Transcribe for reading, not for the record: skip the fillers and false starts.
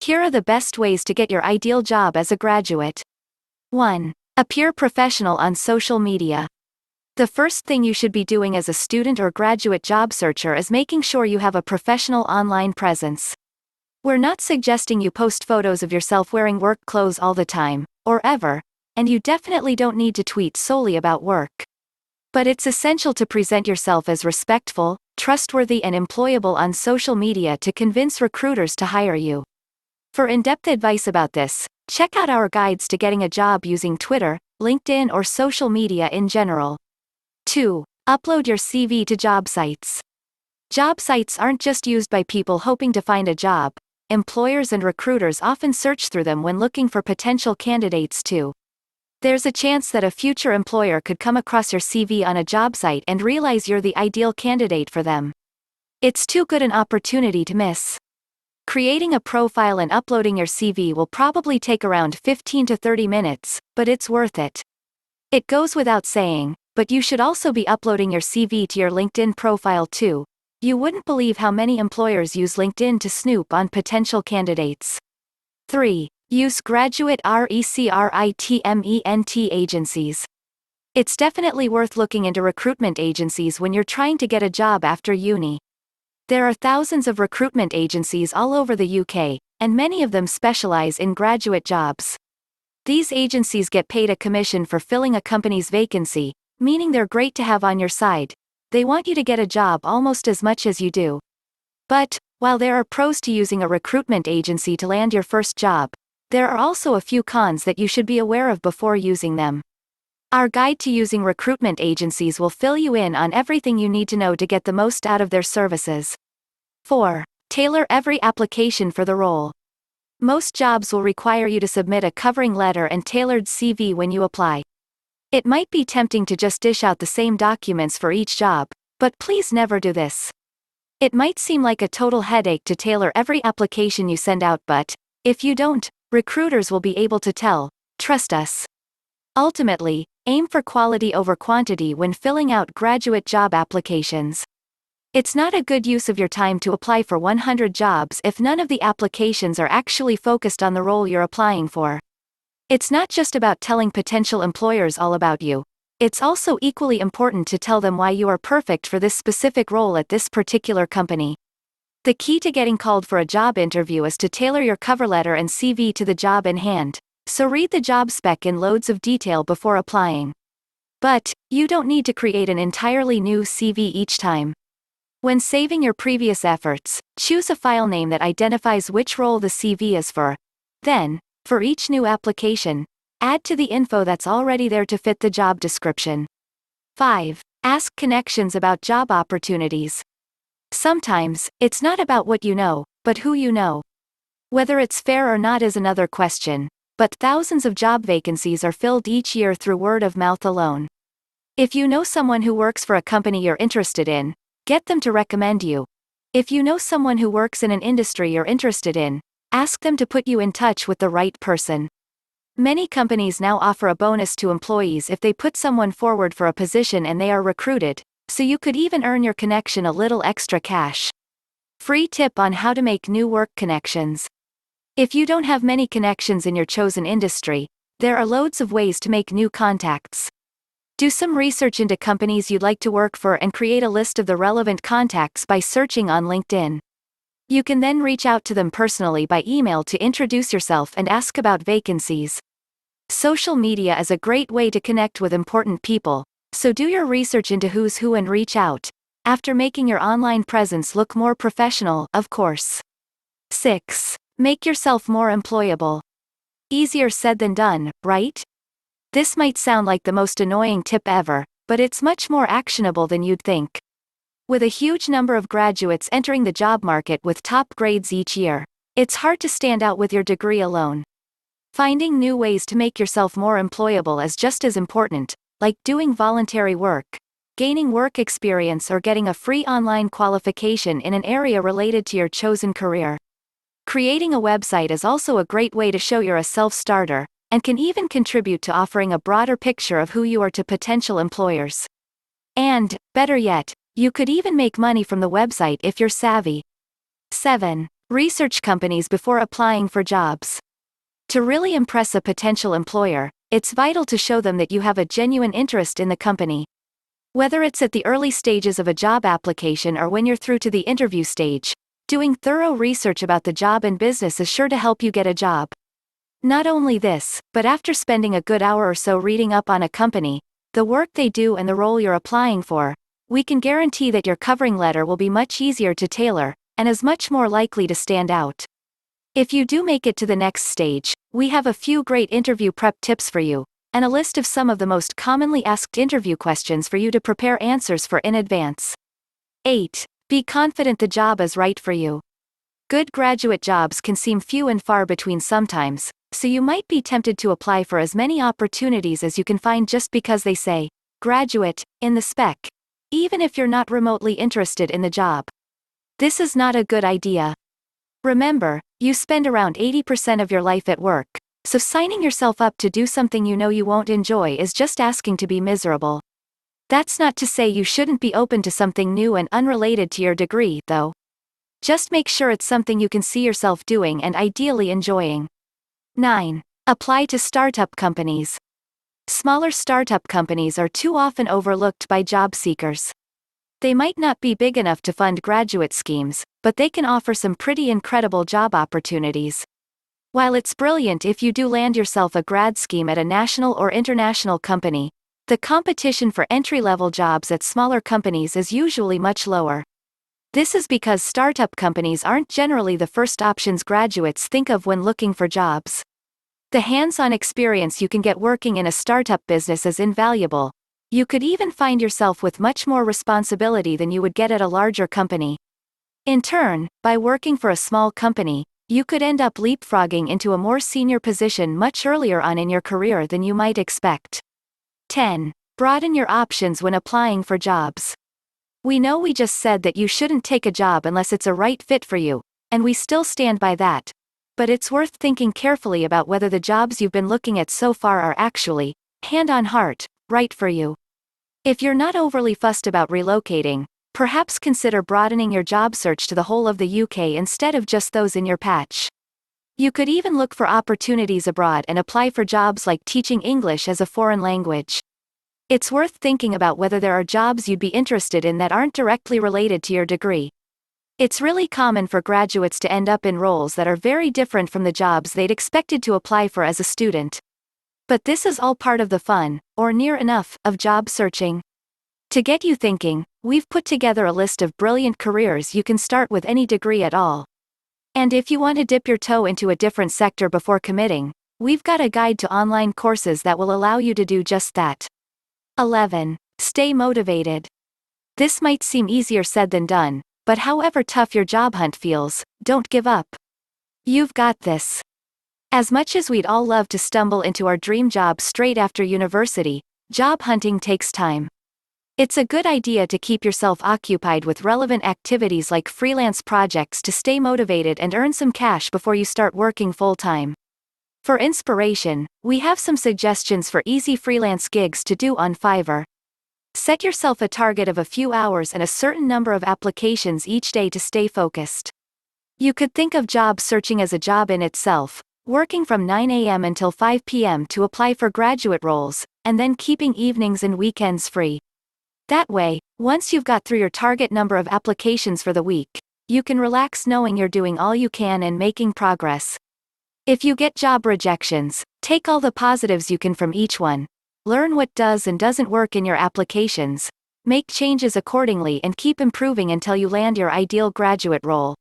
Here are the best ways to get your ideal job as a graduate. 1. Appear professional on social media. The first thing you should be doing as a student or graduate job searcher is making sure you have a professional online presence. We're not suggesting you post photos of yourself wearing work clothes all the time, or ever, and you definitely don't need to tweet solely about work. But it's essential to present yourself as respectful, trustworthy, and employable on social media to convince recruiters to hire you. For in-depth advice about this, check out our guides to getting a job using Twitter, LinkedIn, or social media in general. 2. Upload your CV to job sites. Job sites aren't just used by people hoping to find a job. Employers and recruiters often search through them when looking for potential candidates too. There's a chance that a future employer could come across your CV on a job site and realize you're the ideal candidate for them. It's too good an opportunity to miss. Creating a profile and uploading your CV will probably take around 15 to 30 minutes, but it's worth it. It goes without saying, but you should also be uploading your CV to your LinkedIn profile too. You wouldn't believe how many employers use LinkedIn to snoop on potential candidates. 3. Use graduate recruitment agencies. It's definitely worth looking into recruitment agencies when you're trying to get a job after uni. There are thousands of recruitment agencies all over the UK, and many of them specialize in graduate jobs. These agencies get paid a commission for filling a company's vacancy, meaning they're great to have on your side. They want you to get a job almost as much as you do. But, while there are pros to using a recruitment agency to land your first job, there are also a few cons that you should be aware of before using them. Our guide to using recruitment agencies will fill you in on everything you need to know to get the most out of their services. 4. Tailor every application for the role. Most jobs will require you to submit a covering letter and tailored CV when you apply. It might be tempting to just dish out the same documents for each job, but please never do this. It might seem like a total headache to tailor every application you send out, but if you don't, recruiters will be able to tell. Trust us. Ultimately, aim for quality over quantity when filling out graduate job applications. It's not a good use of your time to apply for 100 jobs if none of the applications are actually focused on the role you're applying for. It's not just about telling potential employers all about you. It's also equally important to tell them why you are perfect for this specific role at this particular company. The key to getting called for a job interview is to tailor your cover letter and CV to the job in hand, so read the job spec in loads of detail before applying. But, you don't need to create an entirely new CV each time. When saving your previous efforts, choose a file name that identifies which role the CV is for. Then, for each new application, add to the info that's already there to fit the job description. 5. Ask connections about job opportunities. Sometimes, it's not about what you know, but who you know. Whether it's fair or not is another question, but thousands of job vacancies are filled each year through word of mouth alone. If you know someone who works for a company you're interested in, get them to recommend you. If you know someone who works in an industry you're interested in, ask them to put you in touch with the right person. Many companies now offer a bonus to employees if they put someone forward for a position and they are recruited, so you could even earn your connection a little extra cash. Free tip on how to make new work connections. If you don't have many connections in your chosen industry, there are loads of ways to make new contacts. Do some research into companies you'd like to work for and create a list of the relevant contacts by searching on LinkedIn. You can then reach out to them personally by email to introduce yourself and ask about vacancies. Social media is a great way to connect with important people, so do your research into who's who and reach out, after making your online presence look more professional, of course. 6. Make yourself more employable. Easier said than done, right? This might sound like the most annoying tip ever, but it's much more actionable than you'd think. With a huge number of graduates entering the job market with top grades each year, it's hard to stand out with your degree alone. Finding new ways to make yourself more employable is just as important, like doing voluntary work, gaining work experience, or getting a free online qualification in an area related to your chosen career. Creating a website is also a great way to show you're a self-starter, and can even contribute to offering a broader picture of who you are to potential employers. And, better yet, you could even make money from the website if you're savvy. 7. Research companies before applying for jobs. To really impress a potential employer, it's vital to show them that you have a genuine interest in the company. Whether it's at the early stages of a job application or when you're through to the interview stage, doing thorough research about the job and business is sure to help you get a job. Not only this, but after spending a good hour or so reading up on a company, the work they do and the role you're applying for, we can guarantee that your covering letter will be much easier to tailor, and is much more likely to stand out. If you do make it to the next stage, we have a few great interview prep tips for you, and a list of some of the most commonly asked interview questions for you to prepare answers for in advance. 8. Be confident the job is right for you. Good graduate jobs can seem few and far between sometimes, so you might be tempted to apply for as many opportunities as you can find just because they say, graduate, in the spec, even if you're not remotely interested in the job. This is not a good idea. Remember, you spend around 80% of your life at work, so signing yourself up to do something you know you won't enjoy is just asking to be miserable. That's not to say you shouldn't be open to something new and unrelated to your degree, though. Just make sure it's something you can see yourself doing and ideally enjoying. 9. Apply to startup companies. Smaller startup companies are too often overlooked by job seekers. They might not be big enough to fund graduate schemes, but they can offer some pretty incredible job opportunities. While it's brilliant if you do land yourself a grad scheme at a national or international company, the competition for entry-level jobs at smaller companies is usually much lower. This is because startup companies aren't generally the first options graduates think of when looking for jobs. The hands-on experience you can get working in a startup business is invaluable. You could even find yourself with much more responsibility than you would get at a larger company. In turn, by working for a small company, you could end up leapfrogging into a more senior position much earlier on in your career than you might expect. 10. Broaden your options when applying for jobs. We know we just said that you shouldn't take a job unless it's a right fit for you, and we still stand by that. But it's worth thinking carefully about whether the jobs you've been looking at so far are actually, hand on heart, right for you. If you're not overly fussed about relocating, perhaps consider broadening your job search to the whole of the UK instead of just those in your patch. You could even look for opportunities abroad and apply for jobs like teaching English as a foreign language. It's worth thinking about whether there are jobs you'd be interested in that aren't directly related to your degree. It's really common for graduates to end up in roles that are very different from the jobs they'd expected to apply for as a student. But this is all part of the fun, or near enough, of job searching. To get you thinking, we've put together a list of brilliant careers you can start with any degree at all. And if you want to dip your toe into a different sector before committing, we've got a guide to online courses that will allow you to do just that. 11. Stay motivated. This might seem easier said than done, but however tough your job hunt feels, don't give up. You've got this. As much as we'd all love to stumble into our dream job straight after university, job hunting takes time. It's a good idea to keep yourself occupied with relevant activities like freelance projects to stay motivated and earn some cash before you start working full-time. For inspiration, we have some suggestions for easy freelance gigs to do on Fiverr. Set yourself a target of a few hours and a certain number of applications each day to stay focused. You could think of job searching as a job in itself, working from 9 a.m. until 5 p.m. to apply for graduate roles, and then keeping evenings and weekends free. That way, once you've got through your target number of applications for the week, you can relax knowing you're doing all you can and making progress. If you get job rejections, take all the positives you can from each one. Learn what does and doesn't work in your applications. Make changes accordingly and keep improving until you land your ideal graduate role.